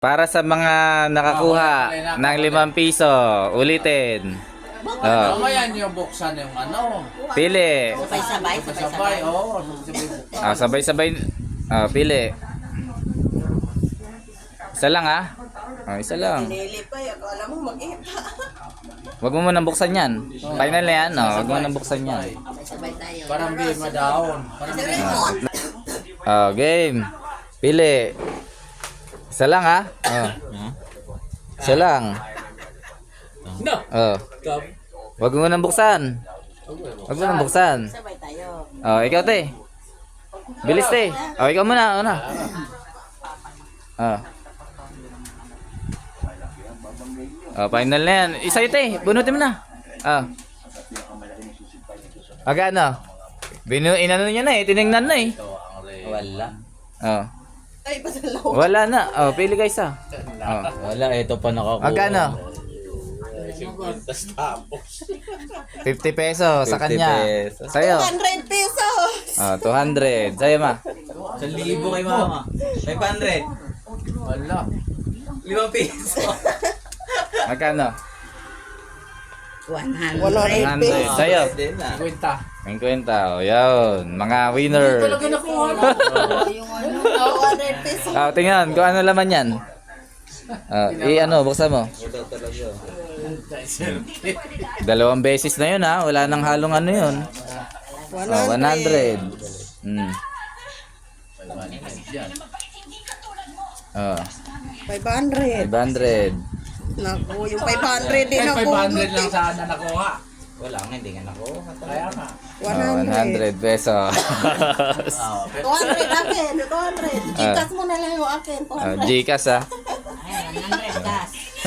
Para sa mga nakakuha ng 5 piso, ulitin. Oh. Mamaya niyo buksan yung ano. Pili. Sabay-sabay, Sabay, oo. Sabay-sabay. Pili. Isa lang isa lang. Pinili pa yun. Alam mo, mag-ita. Wag mo munang buksan yan. Final na yan. Wag mo munang buksan yan. Sabay tayo. Parang di madaon. Parang di Game. Pili. Isa lang Isa lang. No. Wag mo nang buksan. Wag mo nang buksan. Sabay tayo. Ikaw te. Bilis te. Ikaw muna, una. Final na yan. Isa yun te. Bunutin mo na. Ano? Inano niya na tinignan na Wala. Ay, pasalaw. Wala na. Pili ka isa. Wala, ito pa nakakuha. Magkano? Tapos tapos. 50 pesos sa 50 kanya. pesos. Sa'yo. 100 pesos. 200. Sa'yo ma. 1,000 kay mama. 500. Wala. 5 piso. Magkano? 100. 100. Sa'yo. Din na. Kwenta. 50. Yun. Mga winner. Talaga nakuha na. Yung ano, 200 pesos. Tingnan kung ano laman yan. Buksan mo. Ito talaga. 2 beses na yun Wala nang halong ano yun. 100. 500. 500. Naku, yung 500 din Ay, ako. 500 lang sana nakuha. Wala nga, hindi nga nakuha. Kaya nga. 100. 100 pesos. 200 akin, 200. Gikas mo na lang yung akin, 200. Gcash Ay, 100 gas.